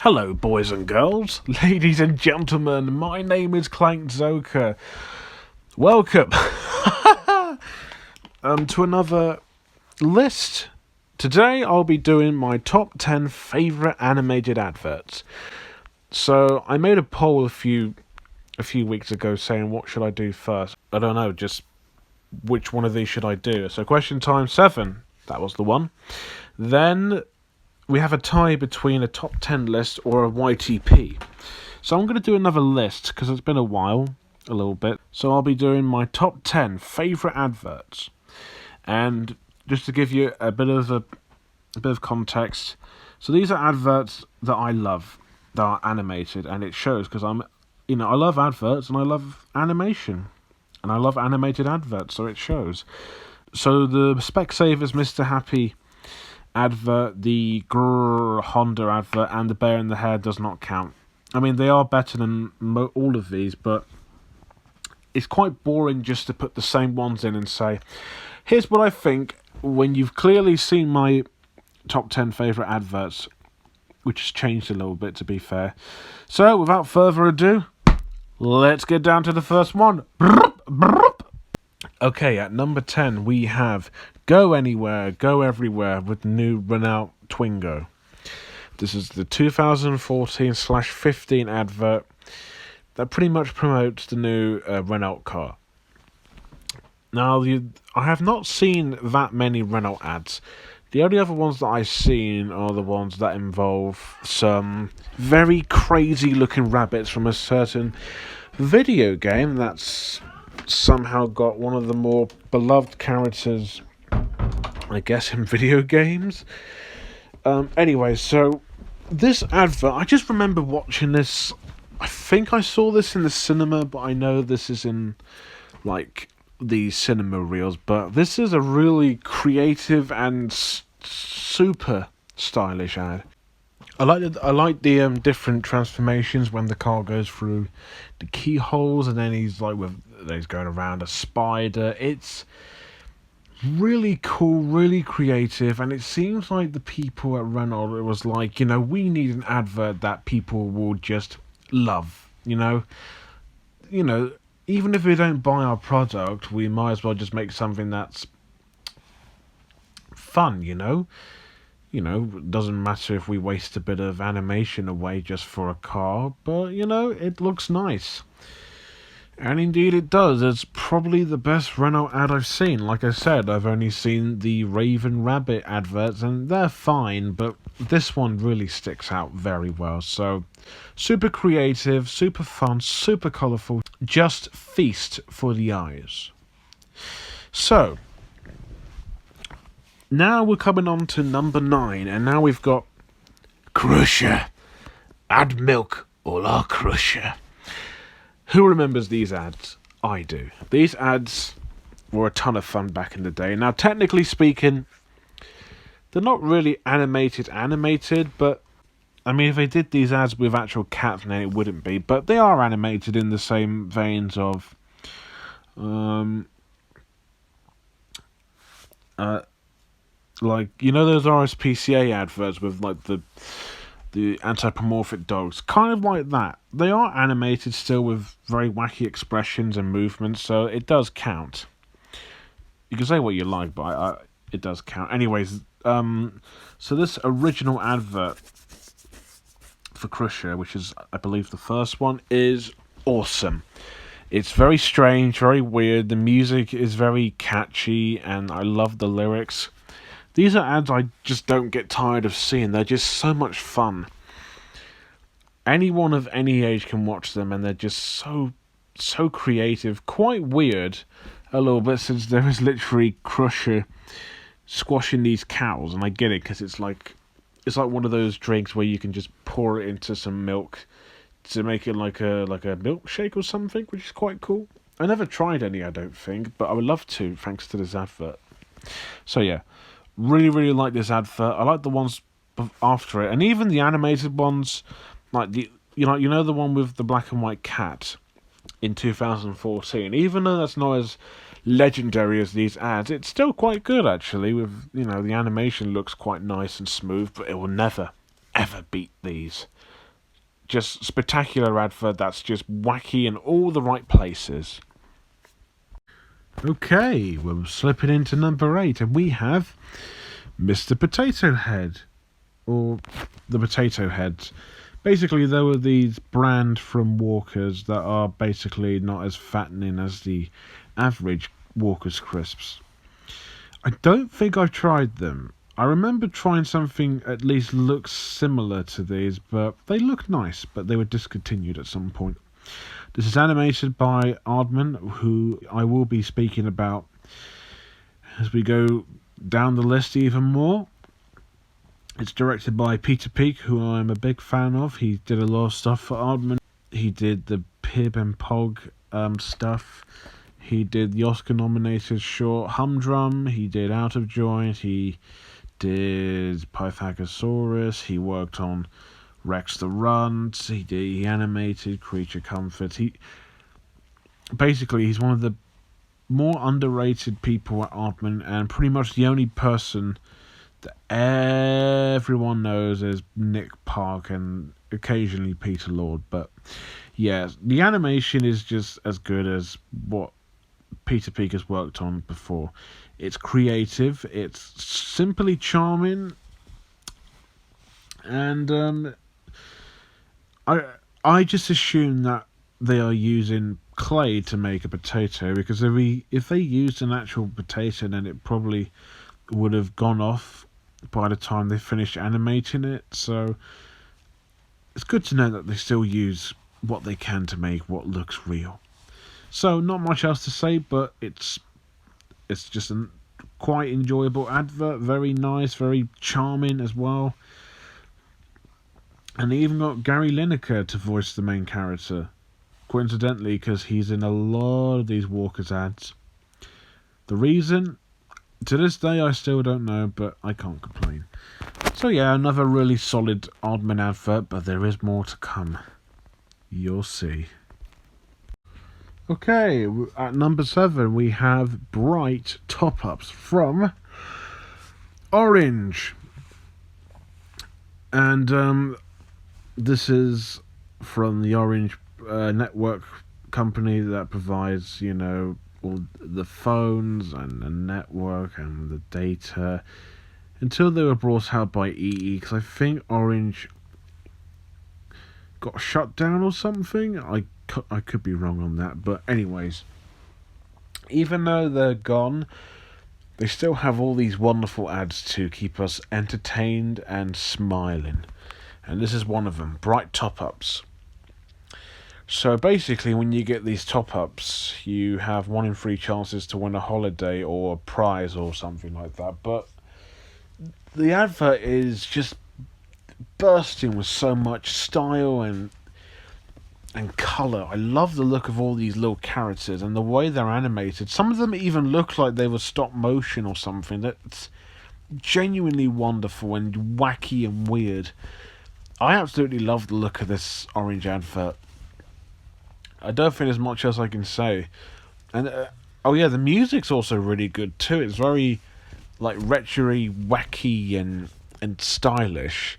Hello, boys and girls, ladies and gentlemen. My name is Clank Zoka. Welcome to another list. Today, I'll be doing my top 10 favorite animated adverts. So, I made a poll a few weeks ago saying what should I do first. I don't know, just which one of these should I do? So, question time 7. That was the one. Then we have a tie between a top 10 list or a YTP. So I'm going to do another list because it's been a while, a little bit. So I'll be doing my top 10 favourite adverts. And just to give you a bit of context, so these are adverts that I love, that are animated, and it shows because I love adverts and I love animation. And I love animated adverts, so it shows. So the Specsavers Mr. Happy advert, the Honda advert, and the Bear in the Hair does not count. I mean, they are better than all of these, but it's quite boring just to put the same ones in and say, here's what I think, when you've clearly seen my top 10 favourite adverts, which has changed a little bit, to be fair. So, without further ado, let's get down to the first one. Okay, at number 10, we have Go Anywhere, Go Everywhere with the new Renault Twingo. This is the 2014/15 advert that pretty much promotes the new Renault car. Now, I have not seen that many Renault ads. The only other ones that I've seen are the ones that involve some very crazy looking rabbits from a certain video game that's somehow got one of the more beloved characters, I guess, in video games. Anyway, so this advert, I just remember watching this. I think I saw this in the cinema, but I know this is in like the cinema reels. But this is a really creative and super stylish ad. I like the different transformations when the car goes through the keyholes, and then he's going around a spider. It's really cool, really creative, and it seems like the people at Renault, it was like, we need an advert that people will just love. Even if they don't buy our product, we might as well just make something that's fun. It doesn't matter if we waste a bit of animation away just for a car, but, it looks nice. And indeed it does. It's probably the best Renault ad I've seen. Like I said, I've only seen the Raven Rabbit adverts, and they're fine, but this one really sticks out very well. So, super creative, super fun, super colourful. Just feast for the eyes. So, now we're coming on to number 9, and now we've got Crusher. Add milk or la Crusher. Who remembers these ads? I do. These ads were a ton of fun back in the day. Now, technically speaking, they're not really animated, but I mean, if they did these ads with actual cats, then it wouldn't be. But they are animated in the same veins of those RSPCA adverts with like the anthropomorphic dogs, kind of like that. They are animated still with very wacky expressions and movements, so it does count. You can say what you like, but it does count. Anyways, so this original advert for Crusher, which is, I believe, the first one, is awesome. It's very strange, very weird. The music is very catchy, and I love the lyrics. These are ads I just don't get tired of seeing. They're just so much fun. Anyone of any age can watch them, and they're just so creative. Quite weird a little bit, since there is literally Crusher squashing these cows, and I get it, because it's like one of those drinks where you can just pour it into some milk to make it like a milkshake or something, which is quite cool. I never tried any, I don't think, but I would love to, thanks to this advert. So yeah. Really, really like this advert. I like the ones after it, and even the animated ones, like the one with the black and white cat in 2014. Even though that's not as legendary as these ads, it's still quite good actually. With the animation looks quite nice and smooth, but it will never, ever beat these. just spectacular advert that's just wacky in all the right places. Okay, we're slipping into number 8, and we have Mr. Potato Head, or the Potato Heads. Basically, there were these brand from Walkers that are basically not as fattening as the average Walker's crisps. I don't think I've tried them. I remember trying something at least looks similar to these, but they look nice, but they were discontinued at some point. This is animated by Aardman, who I will be speaking about as we go down the list even more. It's directed by Peter Peak, who I'm a big fan of. He did a lot of stuff for Aardman. He did the Pib and Pog stuff. He did the Oscar-nominated short Humdrum. He did Out of Joint. He did Pythagosaurus. He worked on Rex the Runt. He animated Creature Comforts. He's one of the more underrated people at Aardman, and pretty much the only person that everyone knows is Nick Park and occasionally Peter Lord. But yeah, the animation is just as good as what Peter Peak has worked on before. It's creative, it's simply charming, and I just assume that they are using clay to make a potato, because if they used an actual potato, then it probably would have gone off by the time they finished animating it. So it's good to know that they still use what they can to make what looks real. So not much else to say, but it's just a quite enjoyable advert, very nice, very charming as well. And they even got Gary Lineker to voice the main character, coincidentally, because he's in a lot of these Walkers ads. The reason, to this day, I still don't know, but I can't complain. So yeah, another really solid Aardman advert, but there is more to come. You'll see. Okay, at number 7 we have Bright Top-Ups from Orange. And this is from the Orange network company that provides, all the phones and the network and the data, until they were brought out by EE, because I think Orange got shut down or something. I could be wrong on that, but anyways, even though they're gone, they still have all these wonderful ads to keep us entertained and smiling, and this is one of them, Bright Top-Ups. So basically, when you get these top-ups, you have 1 in 3 chances to win a holiday or a prize or something like that, but the advert is just bursting with so much style and colour. I love the look of all these little characters and the way they're animated. Some of them even look like they were stop motion or something. That's genuinely wonderful and wacky and weird. I absolutely love the look of this Orange advert. I don't think there's much else I can say. And oh yeah, the music's also really good too. It's very like retro-y, wacky and stylish.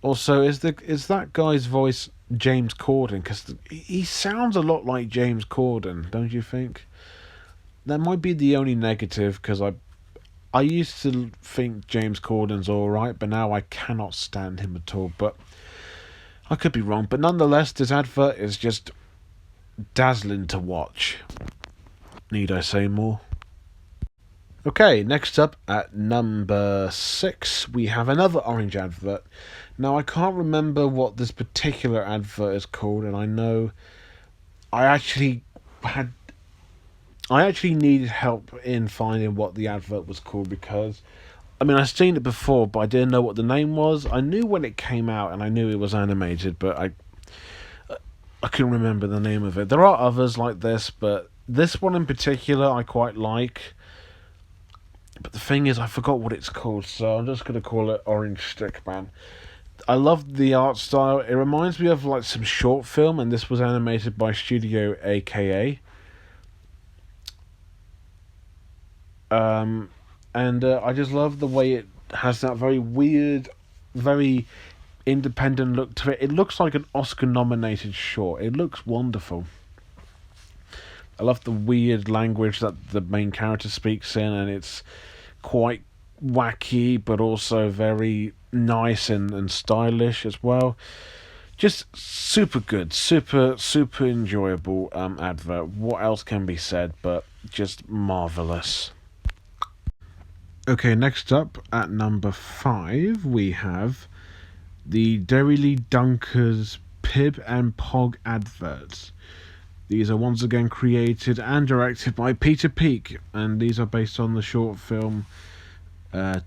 Also, is that guy's voice James Corden? Because he sounds a lot like James Corden, don't you think? That might be the only negative, because I used to think James Corden's alright, but now I cannot stand him at all. But I could be wrong. But nonetheless, this advert is just dazzling to watch. Need I say more? Okay, next up at number 6, we have another Orange advert. Now, I can't remember what this particular advert is called, and I know I actually needed help in finding what the advert was called, because, I've seen it before, but I didn't know what the name was. I knew when it came out, and I knew it was animated, but I couldn't remember the name of it. There are others like this, but this one in particular I quite like. But the thing is, I forgot what it's called, so I'm just going to call it Orange Stickman. I love the art style. It reminds me of like some short film, and this was animated by Studio AKA. And I just love the way it has that very weird, very independent look to it. It looks like an Oscar-nominated short. It looks wonderful. I love the weird language that the main character speaks in, and it's quite wacky, but also very nice and stylish as well. Just super good, super enjoyable advert. What else can be said but just marvellous. Okay, next up at number 5 we have the Dairylea Dunkers Pib and Pog adverts. These are once again created and directed by Peter Peake, and these are based on the short film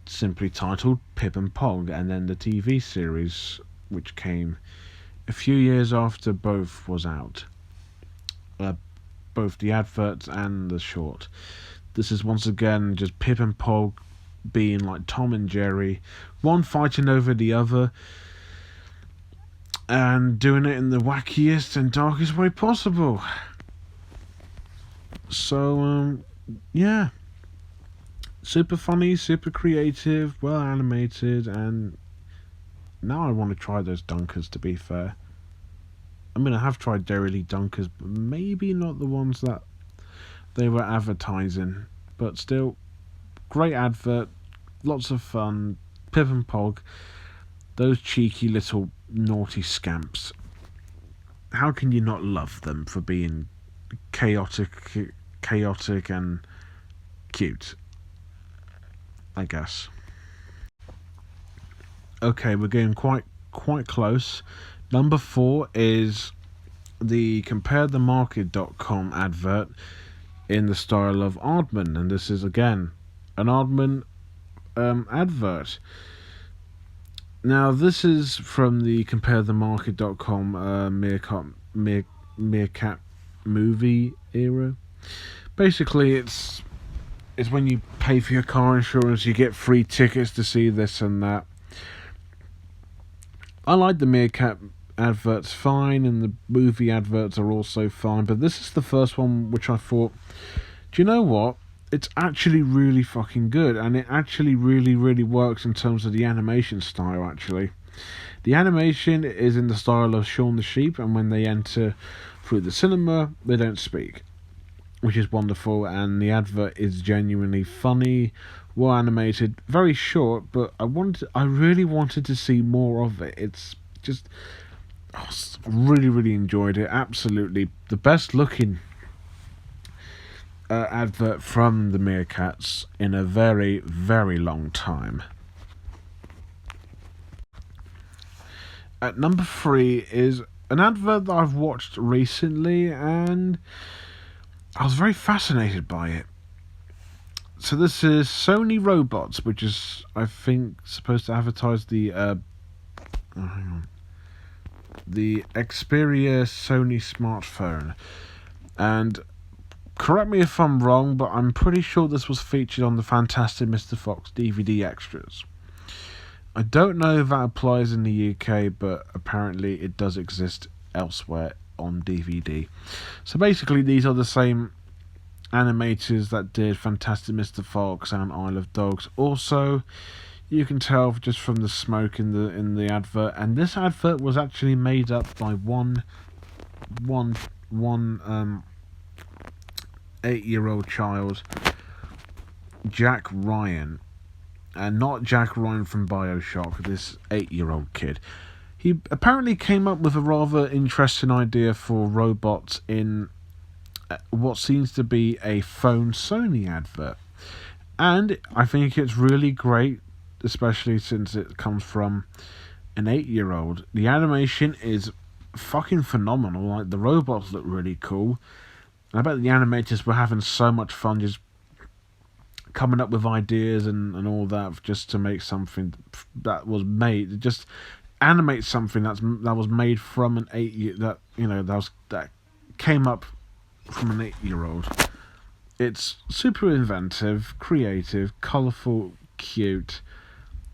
simply titled Pib and Pog, and then the TV series which came a few years after both was out. Both the adverts and the short. This is once again just Pib and Pog being like Tom and Jerry, one fighting over the other, and doing it in the wackiest and darkest way possible. So, yeah. Super funny, super creative, well animated, and now I want to try those Dunkers, to be fair. I mean, I have tried Dairylea Dunkers, but maybe not the ones that they were advertising. But still, great advert, lots of fun. Pip and Pog, those cheeky little naughty scamps. How can you not love them for being chaotic and cute? I guess. Okay, we're getting quite close. Number 4 is the CompareTheMarket.com advert in the style of Aardman, and this is again an Aardman advert. Now this is from the CompareTheMarket.com meerkat movie era. Basically, it's when you pay for your car insurance, you get free tickets to see this and that. I like the meerkat adverts fine, and the movie adverts are also fine, but this is the first one which I thought, do you know what? It's actually really fucking good, and it actually really works in terms of the animation style, actually. The animation is in the style of Shaun the Sheep, and when they enter through the cinema, they don't speak, which is wonderful, and the advert is genuinely funny, well animated, very short, but I really wanted to see more of it. It's just really enjoyed it. Absolutely the best looking advert from the Meerkats in a very long time. At number 3 is an advert that I've watched recently, and I was very fascinated by it. So this is Sony Robots, which is, I think, supposed to advertise the the Xperia Sony smartphone. And correct me if I'm wrong, but I'm pretty sure this was featured on the Fantastic Mr. Fox DVD extras. I don't know if that applies in the UK, but apparently it does exist elsewhere on DVD. So basically, these are the same animators that did Fantastic Mr. Fox and Isle of Dogs. Also, you can tell just from the smoke in the advert, and this advert was actually made up by one 8-year-old child, Jack Ryan, and not Jack Ryan from BioShock. This 8-year-old kid. He apparently came up with a rather interesting idea for robots in what seems to be a phone Sony advert, and I think it's really great, especially since it comes from an 8-year-old. The animation is fucking phenomenal. Like, the robots look really cool, and I bet the animators were having so much fun just coming up with ideas and all that, just to make something that was made, just animate something that was made from an 8-year, that came up from an 8-year-old. It's super inventive, creative, colourful, cute.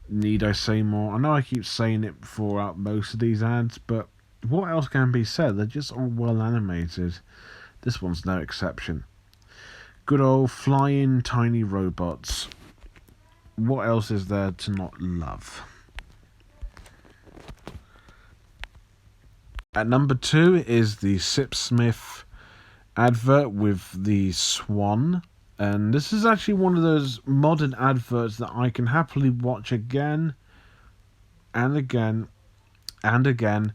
Need I say more? I know I keep saying it throughout most of these ads, but what else can be said? They're just all well animated. This one's no exception. Good old flying tiny robots. What else is there to not love? At number 2 is the Sipsmith advert with the swan. And this is actually one of those modern adverts that I can happily watch again and again and again.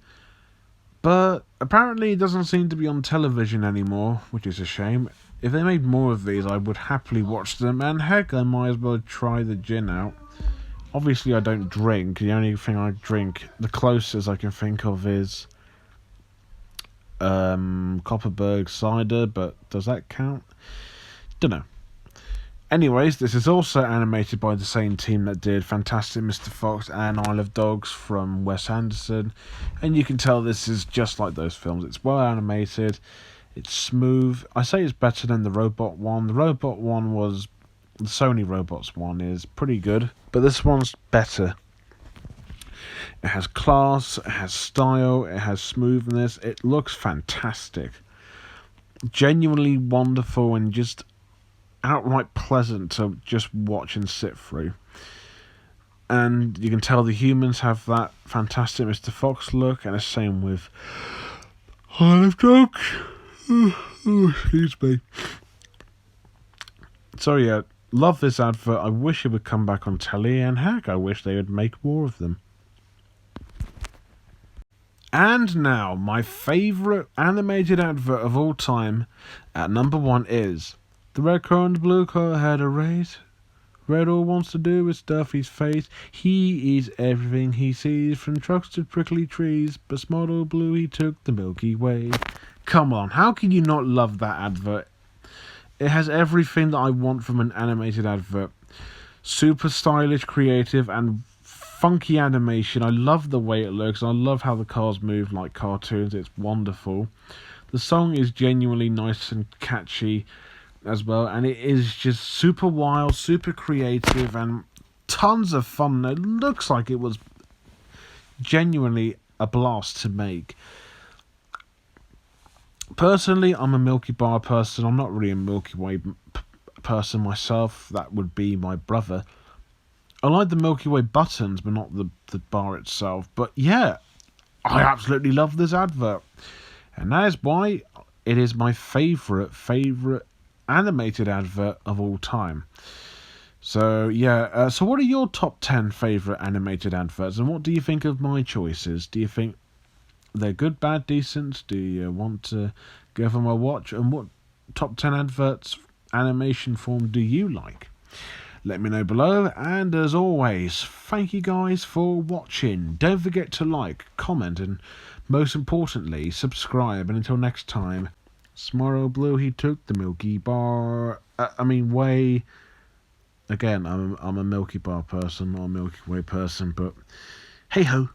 But apparently it doesn't seem to be on television anymore, which is a shame. If they made more of these, I would happily watch them. And heck, I might as well try the gin out. Obviously, I don't drink. The only thing I drink, the closest I can think of is Copperberg cider, but does that count? Dunno. Anyways, this is also animated by the same team that did Fantastic Mr. Fox and Isle of Dogs from Wes Anderson, and you can tell this is just like those films. It's well animated, it's smooth. I say it's better than the robot one. The robot one was... the Sony Robots one is pretty good, but this one's better. It has class, it has style, it has smoothness, it looks fantastic. Genuinely wonderful and just outright pleasant to just watch and sit through. And you can tell the humans have that Fantastic Mr. Fox look, and the same with Isle of Dogs. Excuse me. So yeah, love this advert. I wish it would come back on telly, and heck, I wish they would make more of them. And now, my favourite animated advert of all time at number 1 is... the red car and the blue car had a race. Red all wants to do is stuff his face. He eats everything he sees, from trucks to prickly trees. But smart old blue, he took the Milky Way. Come on, how can you not love that advert? It has everything that I want from an animated advert. Super stylish, creative, and funky animation. I love the way it looks. I love how the cars move like cartoons. It's wonderful. The song is genuinely nice and catchy as well, and it is just super wild, super creative, and tons of fun. It looks like it was genuinely a blast to make. Personally, I'm a Milky Bar person. I'm not really a Milky Way person myself. That would be my brother. I like the Milky Way buttons, but not the bar itself. But yeah, I absolutely love this advert, and that is why it is my favourite animated advert of all time. So yeah, so what are your top 10 favourite animated adverts, and what do you think of my choices? Do you think they're good, bad, decent? Do you want to give them a watch? And what top 10 adverts animation form do you like? Let me know below, and as always, thank you guys for watching. Don't forget to like, comment, and most importantly, subscribe. And until next time, Smart Blue, he took the Milky Bar. Way. Again, I'm a Milky Bar person, not a Milky Way person, but hey ho.